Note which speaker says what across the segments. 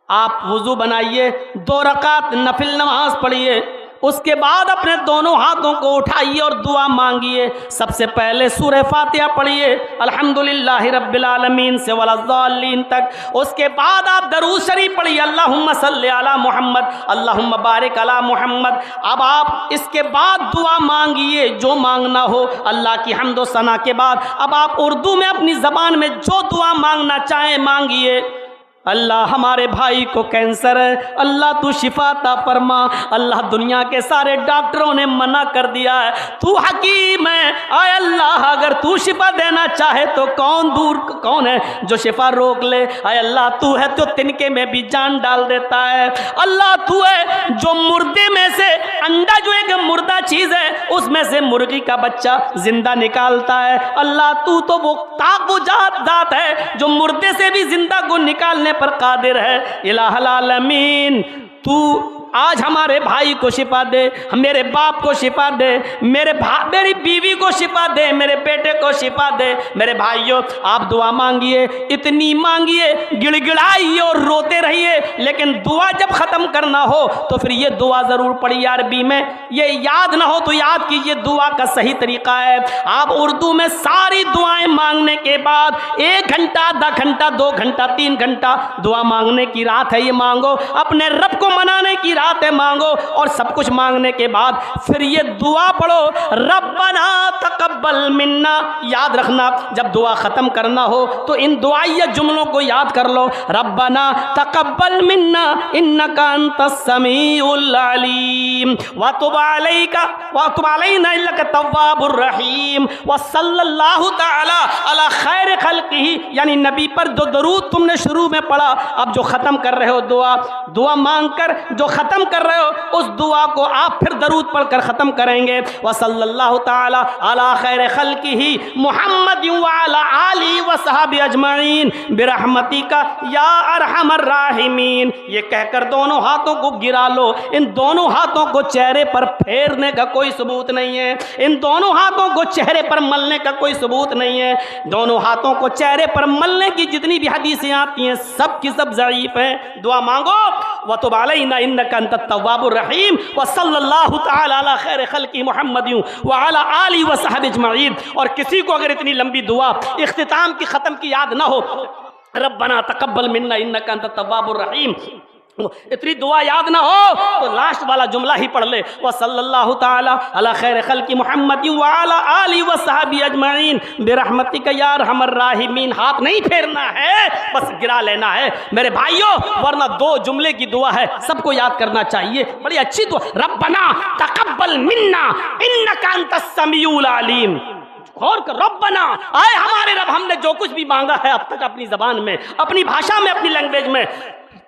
Speaker 1: آپ وضو بنائیے، 2 رکعت نفل نماز پڑھیے، اس کے بعد اپنے دونوں ہاتھوں کو اٹھائیے اور دعا مانگیے۔ سب سے پہلے سورہ فاتحہ پڑھیے الحمدللہ رب العالمین سے ولا الضالین تک، اس کے بعد آپ درود شریف پڑھیے اللہم صلی علی محمد اللہم بارک علی محمد۔ اب آپ اس کے بعد دعا مانگیے جو مانگنا ہو اللہ کی حمد و ثنا کے بعد۔ اب آپ اردو میں اپنی زبان میں جو دعا مانگنا چاہیں مانگیے۔ اللہ ہمارے بھائی کو کینسر ہے، اللہ تو شفا عطا فرما۔ اللہ دنیا کے سارے ڈاکٹروں نے منع کر دیا ہے، تو حکیم ہے، اے اللہ اگر تو شفا دینا چاہے تو کون ہے جو شفا روک لے؟ اے اللہ تو ہے تو تنکے میں بھی جان ڈال دیتا ہے، اللہ تو ہے جو مردے میں سے انڈا جو ایک مردہ چیز ہے اس میں سے مرغی کا بچہ زندہ نکالتا ہے، اللہ تو وہ ذات ہے جو مردے سے بھی زندہ کو نکالنے پر قادر ہے۔ الہ العالمین تو آج ہمارے بھائی کو شفا دے، میرے باپ کو شفا دے، میری بیوی کو شفا دے، میرے بیٹے کو شفا دے۔ میرے بھائیوں آپ دعا مانگیے، اتنی مانگیے، گڑ گڑائیے اور روتے رہیے، لیکن دعا جب ختم کرنا ہو تو پھر یہ دعا ضرور پڑھیے عربی میں۔ یہ یاد نہ ہو تو یاد کیجیے دعا کا صحیح طریقہ ہے، آپ اردو میں ساری دعائیں مانگنے کے بعد 1 گھنٹہ، آدھا گھنٹہ، 2 گھنٹہ، 3 گھنٹہ دعا مانگنے کی رات ہے، یہ مانگو، اپنے رب کو منانے کی رات ہے، مانگو، اور سب کچھ مانگنے کے بعد پھر یہ دعا پڑھو ربنا تقبل منا۔ یاد رکھنا جب دعا ختم کرنا ہو تو ان دعائیہ جملوں کو یاد کر لو، ربنا تقبل منا انک انت السمیع العلیم وتب علینا انک التواب الرحیم وصلی اللہ تعالی علی خیر خلقہ، یعنی نبی پر جو درود تم نے شروع میں پڑھا، اب جو ختم کر رہے ہو دعا مانگ کر جو ختم کر رہے ہو اس دعا کو آپ پھر درود پڑھ کر ختم کریں گے، وصلی اللہ تعالی علی خیر خلقہ محمد وعلی آلہ وصحبہ اجمعین برحمتک یا ارحم الراحمین۔ یہ کہہ کر دونوں ہاتھوں کو گرا لو، ان دونوں ہاتھوں کو چہرے پر پھیرنے کا کوئی ثبوت نہیں ہے، ان دونوں ہاتھوں کو چہرے پر ملنے کا کوئی ثبوت نہیں ہے، دونوں ہاتھوں کو چہرے پر ملنے کی جتنی بھی حدیثیں آتی ہیں سب کی سب ضعیف ہیں۔ دعا مانگو وتب علینا انک انت التواب الرحیم وصلی اللہ تعالی علی خیر خلق محمد وعلی آلہ وصحبہ اجمعین۔ اور کسی کو اگر اتنی لمبی دعا اختتام کی ختم کی یاد نہ ہو، ربنا تقبل منا انک انت التواب الرحیم، اتنی دعا یاد نہ ہو تو لاسٹ والا جملہ ہی پڑھ لے، وصلی اللہ تعالی علی خیر خلق محمد وعلی آلہ وصحبہ اجمعین برحمتک یا ارحم الراحمین۔ ہاتھ نہیں پھیرنا ہے، بس گرا لینا ہے میرے بھائیوں، ورنہ 2 جملے کی دعا ہے، سب کو یاد کرنا چاہیے، بڑی اچھی دعا، ربنا تقبل منا انک انت السمیع العلیم۔ غور کر، ربنا، آئے ہمارے رب، ہم نے جو کچھ بھی مانگا ہے اب تک اپنی زبان میں، اپنی بھاشا میں، اپنی لینگویج میں،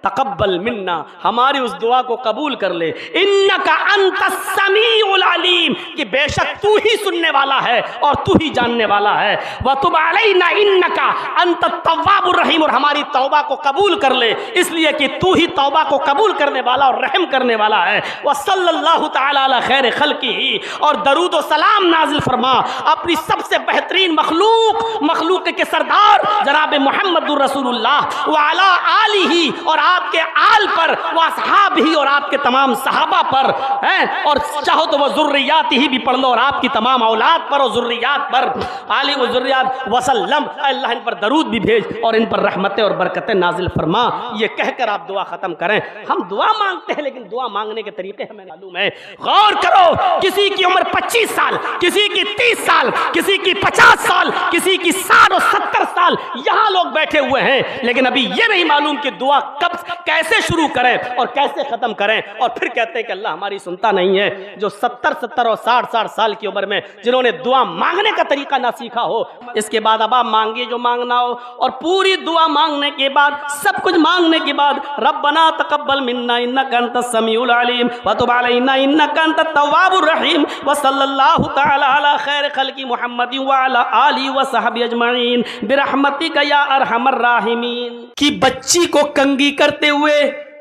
Speaker 1: تقبل منا، ہماری اس دعا کو قبول کر لے، انک انت السمیع العلیم، کہ بے شک تو ہی سننے والا ہے اور تو ہی جاننے والا ہے، وتب علینا انک انت التواب الرحیم، اور ہماری توبہ کو قبول کر لے، اس لیے کہ تو ہی توبہ کو قبول کرنے والا اور رحم کرنے والا ہے، وصلی اللہ تعالی علی خیر خلقہ، اور درود و سلام نازل فرما اپنی سب سے بہترین مخلوق کے سردار جناب محمد رسول اللہ وعلی آلہ، اور آپ کے آل پر، واصحاب ہی، اور آپ کے تمام صحابہ پر ہیں، اور چاہو تو وہ ذریات ہی بھی پڑھ لو، اور آپ کی تمام اولاد پر اور ذریات پر، آلی و ذریات وسلم، اللہ ان پر درود بھی بھیج اور ان پر رحمتیں اور برکتیں نازل فرما۔ یہ کہہ کر آپ دعا ختم کریں۔ ہم دعا مانگتے ہیں لیکن دعا مانگنے کے طریقے ہمیں معلوم ہے۔ غور کرو، کسی کی عمر 25 سال، کسی کی 30 سال، کسی کی 50 سال، کسی کی 60 اور 70 سال، یہاں لوگ بیٹھے ہوئے ہیں، لیکن ابھی یہ نہیں معلوم کہ دعا کب کیسے شروع کریں اور کیسے ختم کریں، اور پھر کہتے ہیں کہ اللہ ہماری سنتا نہیں ہے۔ جو 70 اور 60 سال کی عمر میں جنہوں نے دعا مانگنے کا طریقہ نہ سیکھا ہو، اس کے بعد اب آپ مانگیے جو مانگنا ہو، اور پوری دعا مانگنے کے بعد، سب کچھ مانگنے کے بعد، ربنا تقبل منا انک انت السمیع العلیم وتب علینا انک انت التواب الرحیم وصلی اللہ تعالی علی خیر خلق محمد وعلی آلہ وصحبہ اجمعین برحمتک یا ارحم الراحمین۔ کی بچی کو کنگھی کرتے ہوئے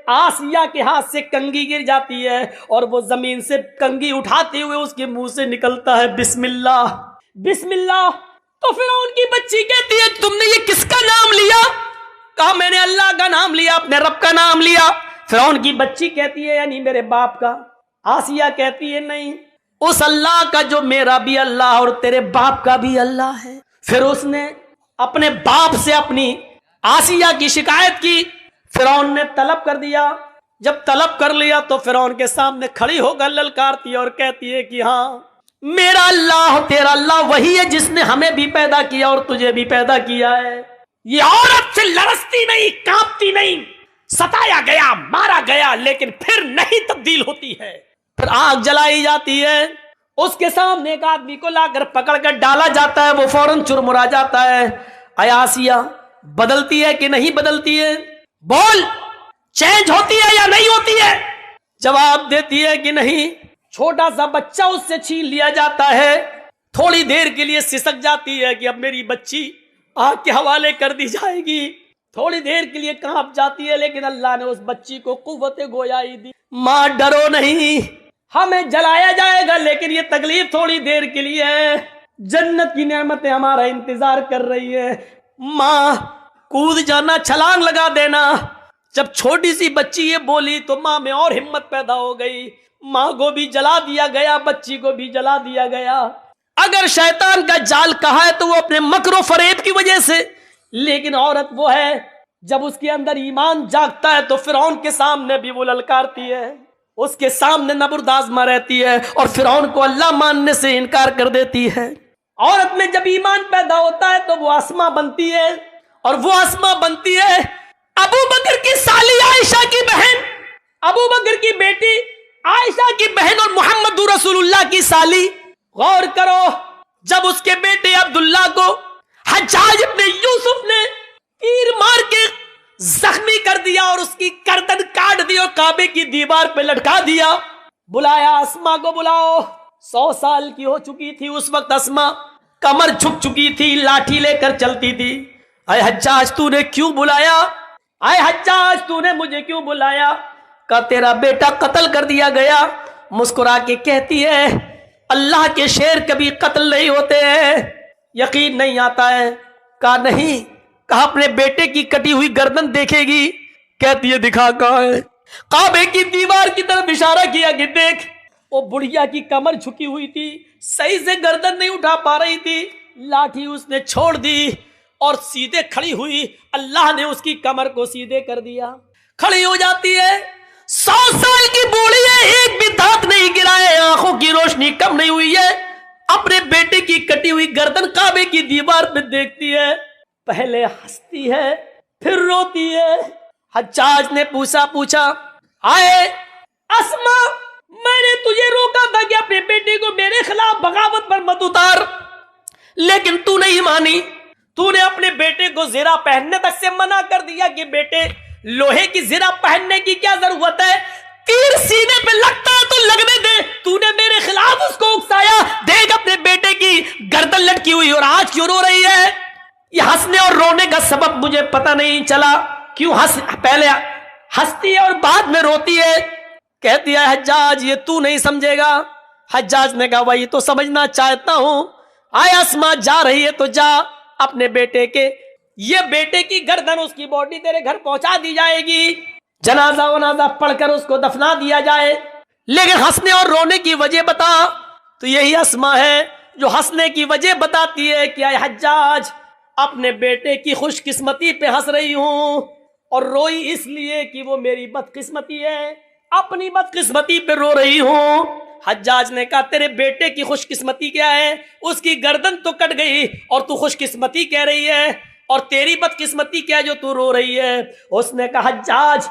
Speaker 1: آسیہ کے ہاتھ سے کنگھی گر جاتی ہے، اور وہ زمین سے کنگھی اٹھاتے ہوئے اس کے منہ سے نکلتا ہے بسم اللہ، بسم اللہ۔ تو فرعون کی بچی کہتی ہے تم نے یہ کس کا نام لیا؟ کہا میں نے اللہ کا نام لیا، اپنے رب کا نام لیا۔ فرعون کی بچی کہتی ہے یعنی میرے باپ کا۔ آسیہ کہتی ہے نہیں، اس اللہ کا جو میرا بھی اللہ اور تیرے باپ کا بھی اللہ ہے۔ پھر اس نے اپنے باپ سے اپنی آسیہ کی شکایت کی، فرعون نے طلب کر دیا۔ جب طلب کر لیا تو فرعون کے سامنے کھڑی ہو کر للکارتی ہے اور کہتی ہے کہ ہاں میرا اللہ تیرا اللہ وہی ہے جس نے ہمیں بھی پیدا کیا اور تجھے بھی پیدا کیا ہے۔ یہ عورت سے لرزتی نہیں، کانپتی نہیں، ستایا گیا، مارا گیا، لیکن پھر نہیں تبدیل ہوتی ہے۔ پھر آگ جلائی جاتی ہے، اس کے سامنے ایک آدمی کو لا کر پکڑ کر ڈالا جاتا ہے، وہ فوراً چرمرا جاتا ہے۔ اے آسیہ بدلتی ہے کہ نہیں بدلتی ہے؟ بول، چینج ہوتی ہے یا نہیں ہوتی ہے؟ جواب دیتی ہے کہ نہیں۔ چھوٹا سا بچہ اس سے چھین لیا جاتا ہے، تھوڑی دیر کے لیے سسک جاتی ہے کہ اب میری بچی آگ کے حوالے کر دی جائے گی، تھوڑی دیر کے لیے کانپ جاتی ہے، لیکن اللہ نے اس بچی کو قوت گویائی دی۔ ماں ڈرو نہیں، ہمیں جلایا جائے گا لیکن یہ تکلیف تھوڑی دیر کے لیے ہے، جنت کی نعمتیں ہمارا انتظار کر رہی ہے۔ ماں کود جانا، چھلانگ لگا دینا۔ جب چھوٹی سی بچی یہ بولی تو ماں میں اور ہمت پیدا ہو گئی، ماں کو بھی جلا دیا گیا، بچی کو بھی جلا دیا گیا۔ اگر شیطان کا جال کہا ہے تو وہ اپنے مکر و فریب کی وجہ سے، لیکن عورت وہ ہے جب اس کے اندر ایمان جاگتا ہے تو فرعون کے سامنے بھی وہ للکارتی ہے، اس کے سامنے نبرد آزما رہتی ہے اور فرعون کو اللہ ماننے سے انکار کر دیتی ہے۔ عورت میں جب ایمان پیدا ہوتا ہے تو وہ اسما بنتی ہے، اور وہ اسما بنتی ہے ابو بکر کی سالی عائشہ کی بہن، ابو بکر کی بیٹی عائشہ کی بہن اور محمد رسول اللہ کی سالی۔ غور کرو، جب اس کے بیٹے عبداللہ کو حجاج ابن یوسف نے تیر مار کے زخمی کر دیا اور اس کی گردن کاٹ دی اور کعبے کی دیوار پہ لٹکا دیا، بلایا اسما کو، بلاؤ۔ 100 سال کی ہو چکی تھی اس وقت اسما، کمر جھک چکی تھی، لاٹھی لے کر چلتی تھی۔ اے حجاج تو نے کیوں بلایا؟ اے حجاج تو نے مجھے کیوں بلایا؟ کہ تیرا بیٹا قتل کر دیا گیا۔ مسکرا کے کہتی ہے اللہ کے شیر کبھی قتل نہیں ہوتے ہیں، یقین نہیں آتا ہے؟ کہا نہیں۔ کہا اپنے بیٹے کی کٹی ہوئی گردن دیکھے گی؟ کہتی ہے دکھا کہاں ہے؟ کعبے کی دیوار کی طرف اشارہ کیا کہ دیکھ۔ وہ بڑھیا کی کمر جھکی ہوئی تھی، صحیح سے گردن نہیں اٹھا پا رہی تھی، لاٹھی اس نے چھوڑ دی اور سیدھے کھڑی ہوئی، اللہ نے اس کی کمر کو سیدھے کر دیا، کھڑی ہو جاتی ہے۔ 100 سال کی بوڑھی ہے، ایک بھی دانت نہیں گرائے، آنکھوں کی روشنی کم نہیں ہوئی ہے، اپنے بیٹے کی کٹی ہوئی گردن کعبے کی دیوار پہ دیکھتی ہے، پہلے ہنستی ہے پھر روتی ہے۔ حجاج نے پوچھا آئے اسما، میں نے تجھے روکا تھا کہ اپنے بیٹے کو میرے خلاف بغاوت پر مت اتار، لیکن تو نہیں مانی، تو نے اپنے بیٹے کو زرہ پہننے تک سے منع کر دیا کہ بیٹے لوہے کی زرہ پہننے کی کیا ضرورت ہے، تیر سینے پہ لگتا ہے تو لگنے دے، تو نے میرے خلاف اس کو اکسایا، دیکھ اپنے بیٹے کی گردن لٹکی ہوئی اور آج کیوں رو رہی ہے؟ یہ ہنسنے اور رونے کا سبب مجھے پتہ نہیں چلا، کیوں پہلے ہنستی ہے اور بعد میں روتی ہے؟ کہتی ہے حجاج یہ تو نہیں سمجھے گا۔ حجاج نے کہا وہی تو سمجھنا چاہتا ہوں، آئے اسما جا رہی ہے تو جا، اپنے بیٹے کے یہ بیٹے کی گردن، اس کی باڈی تیرے گھر پہنچا دی جائے گی، جنازہ ونازہ پڑھ کر اس کو دفنا دیا جائے، لیکن ہنسنے اور رونے کی وجہ بتا۔ تو یہی اسما ہے جو ہنسنے کی وجہ بتاتی ہے کہ اے حجاج اپنے بیٹے کی خوش قسمتی پہ ہنس رہی ہوں، اور روئی اس لیے کہ وہ میری بدقسمتی ہے، اپنی بدقسمتی پہ رو رہی ہوں۔ حجاج نے کہا تیرے بیٹے کی خوش قسمتی کیا ہے؟ اس کی گردن تو کٹ گئی اور تو خوش قسمتی کہہ رہی ہے، اور تیری بدقسمتی کیا جو تو رو رہی ہے؟ اس نے کہا حجاج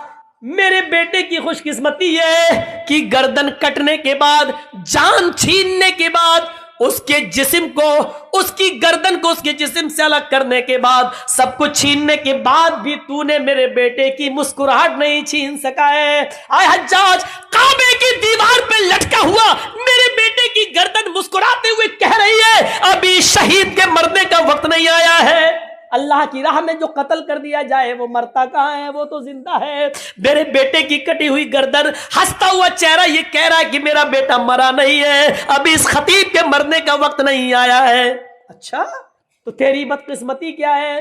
Speaker 1: میرے بیٹے کی خوش قسمتی ہے کہ گردن کٹنے کے بعد، جان چھیننے کے بعد، اس کے جسم کو، اس کی گردن کو اس کے جسم سے الگ کرنے کے بعد، سب کچھ چھیننے کے بعد بھی تو نے میرے بیٹے کی مسکراہٹ نہیں چھین سکا ہے۔ اے حجاج کعبے کی دیوار پہ لٹکا ہوا میرے بیٹے کی گردن مسکراتے ہوئے کہہ رہی ہے ابھی شہید کے مرنے کا وقت نہیں آیا ہے، اللہ کی راہ میں جو قتل کر دیا جائے وہ مرتا کہاں ہے، وہ تو زندہ ہے۔ میرے بیٹے کی کٹی ہوئی گردن، ہنستا ہوا چہرہ یہ کہہ رہا ہے کہ میرا بیٹا مرا نہیں ہے، ابھی اس خطیب کے مرنے کا وقت نہیں آیا ہے۔ اچھا تو تیری بدقسمتی کیا ہے؟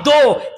Speaker 1: 2,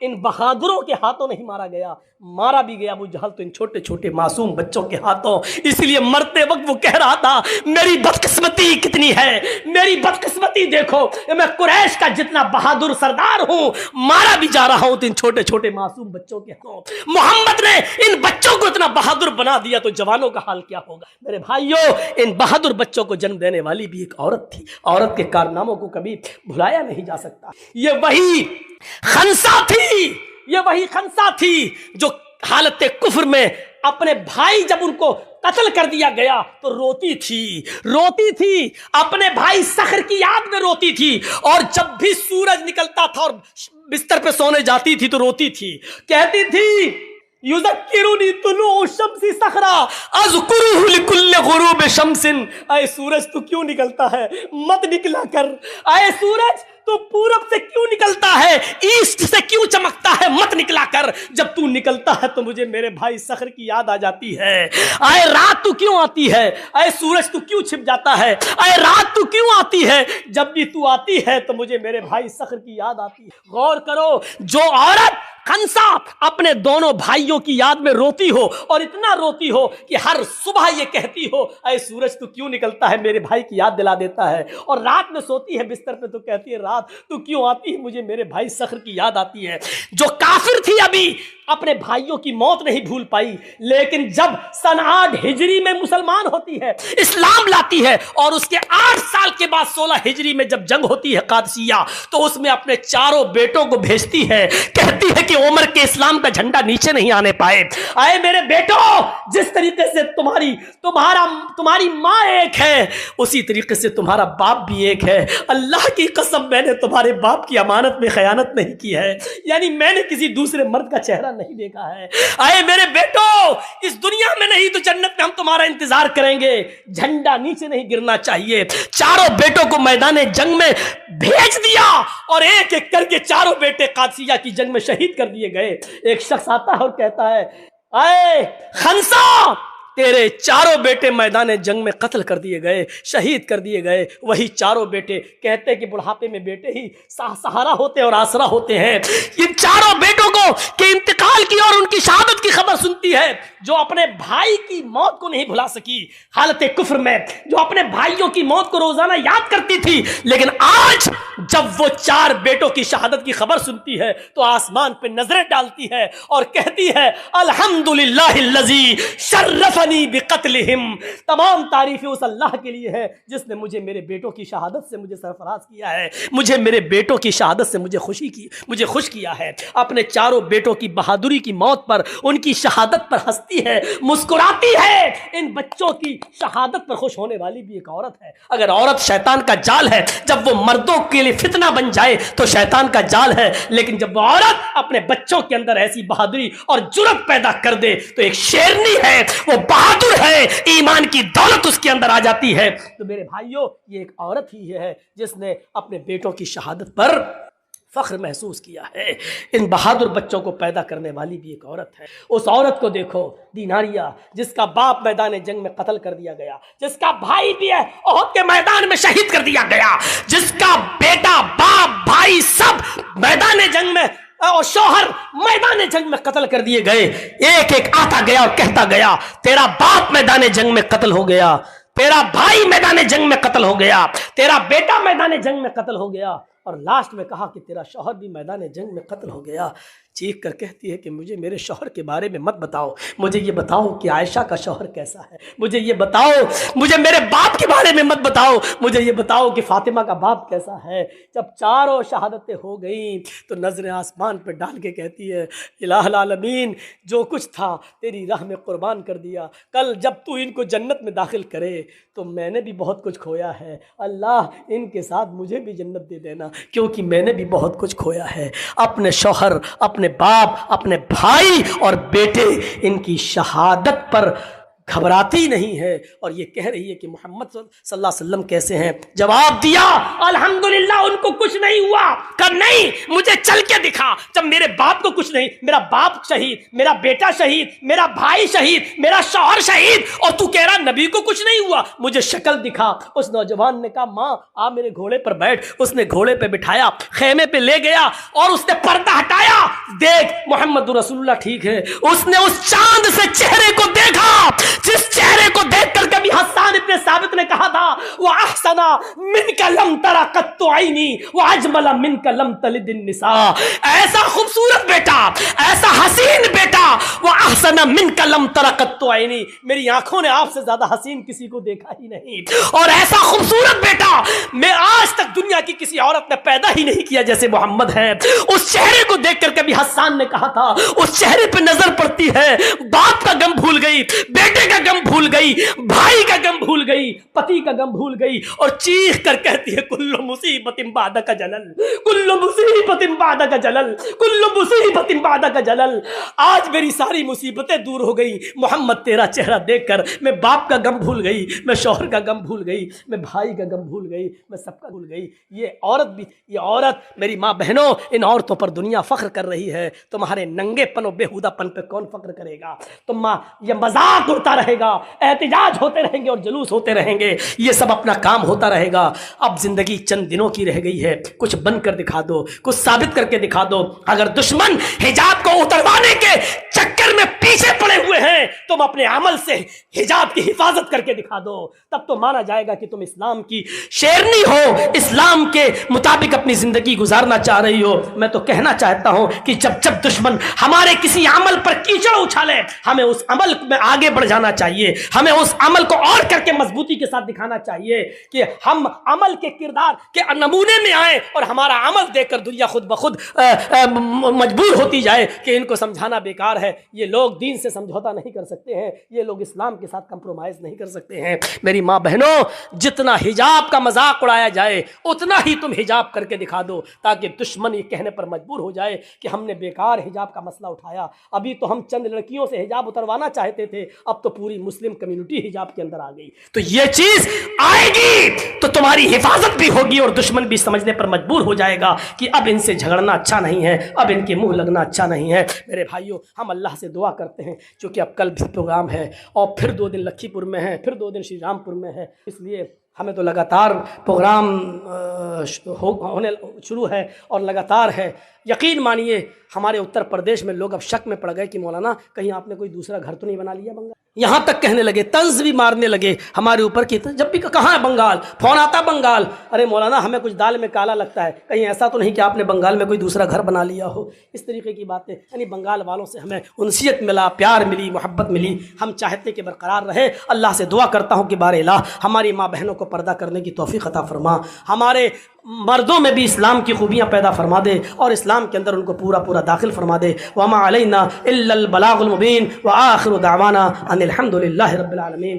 Speaker 1: ان بہادروں کے ہاتھوں نہیں مارا گیا، مارا بھی گیا ابو جہل تو ان چھوٹے چھوٹے معصوم بچوں کے ہاتھوں۔ اس لیے مرتے وقت وہ کہہ رہا تھا میری بدقسمتی کتنی ہے، میری بدقسمتی دیکھو، میں قریش کا جتنا بہادر سردار ہوں مارا بھی جا رہا ہوں تو ان چھوٹے چھوٹے معصوم بچوں کے ہاتھوں۔ محمد نے ان بچوں کو اتنا بہادر بنا دیا تو جوانوں کا حال کیا ہوگا؟ میرے بھائیوں، ان بہادر بچوں کو جنم دینے والی بھی ایک عورت تھی، عورت کے کارناموں کو کبھی بھلایا نہیں جا سکتا۔ یہ وہی خنسا تھی جو حالت کفر میں اپنے بھائی جب ان کو قتل کر دیا گیا تو روتی تھی، اپنے بھائی صخر کی یاد میں روتی تھی، اور جب بھی سورج نکلتا تھا اور بستر پہ سونے جاتی تھی تو روتی تھی، کہتی تھی یذکرنی طلوع الشمس صخرا اذکرہ لکل غروب شمس۔ اے سورج تو کیوں نکلتا ہے، مت نکلا کر۔ اے سورج تو پورب سے کیوں نکلتا ہے، ایسٹ سے کیوں چمکتا ہے، مت نکلا کر۔ جب تو نکلتا ہے تو مجھے میرے بھائی صخر کی یاد آ جاتی ہے۔ اے رات تو کیوں آتی ہے، اے سورج تو کیوں چھپ جاتا ہے، اے رات تو کیوں آتی ہے، جب بھی تو آتی ہے تو مجھے میرے بھائی صخر کی یاد آتی ہے۔ غور کرو، جو عورت خنسا اپنے دونوں بھائیوں کی یاد میں روتی ہو، اور اتنا روتی ہو کہ ہر صبح یہ کہتی ہو اے سورج تو کیوں نکلتا ہے، میرے بھائی کی یاد دلا دیتا ہے، اور رات میں سوتی ہے بستر پہ تو کہتی ہے رات تو کیوں آتی ہے، مجھے میرے بھائی صخر کی یاد آتی ہے۔ جو کافر تھی ابھی اپنے بھائیوں کی موت نہیں بھول پائی، لیکن جب سن 8 ہجری میں مسلمان ہوتی ہے، اسلام لاتی ہے، اور اس کے 8 سال کے بعد 16 ہجری میں جب جنگ ہوتی ہے قادسیہ، تو اس میں اپنے چاروں بیٹوں کو بھیجتی ہے، کہتی ہے کہ عمر کے اسلام کا جھنڈا نیچے نہیں آنے پائے۔ اے میرے بیٹوں، جس طریقے سے تمہاری ماں ایک ہے، اسی طریقے سے تمہارا باپ بھی ایک ہے۔ اللہ کی قسم میں نے تمہارے باپ کی امانت میں خیانت نہیں کی ہے، یعنی میں نے کسی دوسرے مرد کا چہرہ نہیں دیکھا ہے۔ اے میرے بیٹو، اس دنیا میں نہیں تو جنت میں ہم تمہارا انتظار کریں گے، جھنڈا نیچے نہیں گرنا چاہیے۔ چاروں بیٹوں کو میدان جنگ میں بھیج دیا، اور ایک ایک کر کے چاروں بیٹے قادسیہ کی جنگ میں شہید کر دیے گئے۔ ایک شخص آتا ہے اور کہتا ہے اے خنسا، تیرے چاروں بیٹے میدان جنگ میں قتل کر دیے گئے، شہید کر دیے گئے۔ وہی چاروں بیٹے کہتے کہ بڑھاپے میں بیٹے ہی سہارا ہوتے اور آسرا ہوتے ہیں۔ ان چاروں بیٹوں کو کہ انتقال کی اور ان کی شہادت کی خبر سنتی ہے، جو اپنے بھائی کی موت کو نہیں بھلا سکی حالت کفر میں، جو اپنے بھائیوں کی موت کو روزانہ یاد کرتی تھی، لیکن آج جب وہ 4 بیٹوں کی شہادت کی خبر سنتی ہے تو آسمان پہ نظریں ڈالتی ہے اور کہتی ہے الحمدللہ الذی شرفنی بقتلہم۔ تمام تعریفیں اس اللہ کے لیے ہے جس نے مجھے میرے بیٹوں کی شہادت سے مجھے سرفراز کیا ہے، مجھے میرے بیٹوں کی شہادت سے مجھے خوش کیا ہے۔ اپنے چاروں بیٹوں کی بہادری کی موت پر، ان کی شہادت پر ہنستی ہے، مسکراتی ہے۔ ان بچوں کی شہادت پر خوش ہونے والی بھی ایک عورت ہے۔ اگر عورت شیطان کا جال ہے، جب وہ مردوں کے لیے فتنہ بن جائے تو شیطان کا جال ہے، لیکن جب وہ عورت اپنے بچوں کے اندر ایسی بہادری اور جرأت پیدا کر دے تو ایک شیرنی ہے، وہ بہادر ہے، ایمان کی دولت اس کے اندر آ جاتی ہے۔ تو میرے بھائیوں، یہ ایک عورت ہی ہے جس نے اپنے بیٹوں کی شہادت پر فخر محسوس کیا ہے۔ ان بہادر بچوں کو پیدا کرنے والی بھی ایک عورت ہے۔ اس عورت کو دیکھو، دیناریہ، جس کا باپ میدان جنگ میں قتل کر دیا گیا، جس کا بھائی بھی ہے احد کے میدان میں شہید کر دیا گیا، جس کا بیٹا، باپ، بھائی سب میدان جنگ میں اور شوہر میدان جنگ میں قتل کر دیے گئے۔ ایک ایک آتا گیا اور کہتا گیا تیرا باپ میدان جنگ میں قتل ہو گیا، تیرا بھائی میدان جنگ میں قتل ہو گیا، تیرا بیٹا میدان جنگ میں قتل ہو گیا، اور لاسٹ میں کہا کہ تیرا شوہر بھی میدان جنگ میں قتل ہو گیا۔ چیخ کر کہتی ہے کہ مجھے میرے شوہر کے بارے میں مت بتاؤ، مجھے یہ بتاؤ کہ عائشہ کا شوہر کیسا ہے، مجھے یہ بتاؤ، مجھے میرے باپ کے بارے میں مت بتاؤ، مجھے یہ بتاؤ کہ فاطمہ کا باپ کیسا ہے۔ جب چاروں شہادتیں ہو گئیں تو نظریں آسمان پہ ڈال کے کہتی ہے الہ العالمین، جو کچھ تھا تیری راہ میں قربان کر دیا، کل جب تو ان کو جنت میں داخل کرے تو میں نے بھی بہت کچھ کھویا ہے، اللہ ان کے ساتھ مجھے بھی جنت دے دینا، کیونکہ میں نے بھی بہت کچھ کھویا ہے۔ اپنے شوہر، اپنے باپ، اپنے بھائی اور بیٹے، ان کی شہادت پر گھبراتی نہیں ہے اور یہ کہہ رہی ہے کہ محمد صلی اللہ علیہ وسلم کیسے ہیں. جواب دیا الحمدللہ ان کو کچھ نہیں ہوا. کہ نہیں مجھے چل کے دکھا. جب میرے باپ کو کچھ نہیں, میرا باپ شہید, میرا بیٹا شہید, میرا بھائی شہید, میرا شوہر شہید, اور تو کہہ رہا نبی کو کچھ نہیں ہوا, مجھے شکل دکھا. اس نوجوان نے کہا ماں آپ میرے گھوڑے پر بیٹھ. اس نے گھوڑے پہ بٹھایا, خیمے پہ لے گیا اور اس نے پردہ ہٹایا. دیکھ محمد رسول اللہ ٹھیک ہے. اس نے اس چاند سے چہرے کو دیکھا جس چہرے کو دیکھ کر کبھی حسان ابن ثابت نے کہا تھا وَأَحْسَنَ مِنْكَ لَمْ تَرَ قَطُّ عَيْنِي وَأَجْمَلَ مِنْكَ لَمْ تَلِدِ النِّسَاء. ایسا خوبصورت بیٹا, ایسا حسین بیٹا, وَأَحْسَنَ مِنْكَ لَمْ تَرَ قَطُّ عَيْنِي, میری آنکھوں نے آپ سے زیادہ حسین کسی کو دیکھا ہی نہیں, اور ایسا خوبصورت بیٹا میں آج تک دنیا کی کسی عورت نے پیدا ہی نہیں کیا جیسے محمد ہے. اس چہرے کو دیکھ کر کبھی حسان نے کہا تھا, اس چہرے پہ نظر پڑتی ہے باپ کا غم بھول گئی, بیٹے کا غم بھول گئی, بھائی کا غم بھول گئی, پتی کا غم بھول گئی, اور چیخ کر کہتی ہے کل مصیبت بعدک جلل, کل مصیبت بعدک جلل, کل مصیبت بعدک جلل. آج میری ساری مصیبتیں دور ہو گئی محمد تیرا چہرہ دیکھ کر. میں باپ کا غم بھول گئی, میں شوہر کا غم بھول گئی, میں بھائی کا غم بھول گئی, میں سب کا بھول گئی. یہ عورت بھی, یہ عورت میری ماں بہنوں, ان عورتوں پر دنیا فخر کر رہی ہے. تمہارے ننگے پن و بیہودہ پن پہ کون فخر کرے گا؟ تم یہ مذاق ہوتا رہے گا, احتجاج ہوتے رہیں گے اور جلوس ہوتے رہیں گے, یہ سب اپنا کام ہوتا رہے گا. اب زندگی چند دنوں کی رہ گئی ہے, کچھ بن کر دکھا دو, کچھ ثابت کر کے دکھا دو. اگر دشمن حجاب کو اتروانے کے چکر میں پیچھے پڑے ہوئے ہیں, تم اپنے عمل سے حجاب کی حفاظت کر کے دکھا دو, تب تو مانا جائے گا کہ تم اسلام کی شیرنی ہو, اسلام کے مطابق اپنی زندگی گزارنا چاہ رہی ہو. میں تو کہنا چاہتا ہوں کہ جب دشمن ہمارے کسی عمل پر کیچڑ اچھالے, ہمیں اس عمل میں آگے بڑھ جانا چاہیے, ہمیں اس عمل کو اور کر کے مضبوطی کے ساتھ دکھانا چاہیے کہ ہم عمل کے کردار کے نمونے میں آئیں, اور ہمارا عمل دیکھ کر دنیا خود بخود مجبور ہوتی جائے کہ ان کو سمجھانا بیکار ہے. یہ لوگ دین سے سمجھوتا نہیں کر سکتے ہیں, یہ لوگ اسلام کے ساتھ کمپرومائز نہیں کر سکتے ہیں. میری ماں بہنوں, جتنا حجاب کا مذاق اڑایا جائے اتنا ہی تم حجاب کر کے دکھا دو, تاکہ دشمن یہ کہنے پر مجبور ہو جائے کہ ہم نے بیکار حجاب کا مسئلہ اٹھایا. ابھی تو ہم چند لڑکیوں سے حجاب اتروانا چاہتے تھے, اب تو پوری مسلم کمیونٹی حجاب کے اندر آ گئی. تو یہ چیز آئے گی تو تمہاری حفاظت بھی ہوگی, اور دشمن بھی سمجھنے پر مجبور ہو جائے گا کہ اب ان سے جھگڑنا اچھا نہیں ہے, اب ان کے منہ لگنا اچھا نہیں ہے. میرے بھائیوں, ہم اللہ سے دعا کرتے ہیں, چونکہ اب کل بھی پروگرام ہے اور پھر 2 دن لکھی پور میں ہے, پھر 2 دن شری رام پور میں ہے, اس لیے ہمیں تو لگاتار پروگرام ہونے شروع ہے اور لگاتار ہے. یقین مانیے ہمارے اتر پردیش میں لوگ اب شک میں پڑ گئے کہ مولانا کہیں آپ نے کوئی دوسرا گھر تو نہیں بنا لیا بنگال. یہاں تک کہنے لگے, طنز بھی مارنے لگے ہمارے اوپر کی, جب بھی کہاں ہے بنگال, فون آتا بنگال, ارے مولانا ہمیں کچھ دال میں کالا لگتا ہے, کہیں ایسا تو نہیں کہ آپ نے بنگال میں کوئی دوسرا گھر بنا لیا ہو. اس طریقے کی باتیں, یعنی بنگال والوں سے ہمیں انسیت ملا, پیار ملی, محبت ملی. ہم چاہتے کہ برقرار رہے. اللہ سے دعا کرتا ہوں کہ بار الہ ہماری ماں بہنوں کو پردہ کرنے کی توفیق عطا فرما, ہمارے مردوں میں بھی اسلام کی خوبیاں پیدا فرما دے اور اسلام کے اندر ان کو پورا پورا داخل فرما دے. وما علینا الا البلاغ المبین, وآخر دعوانا ان الحمد للہ رب العالمین.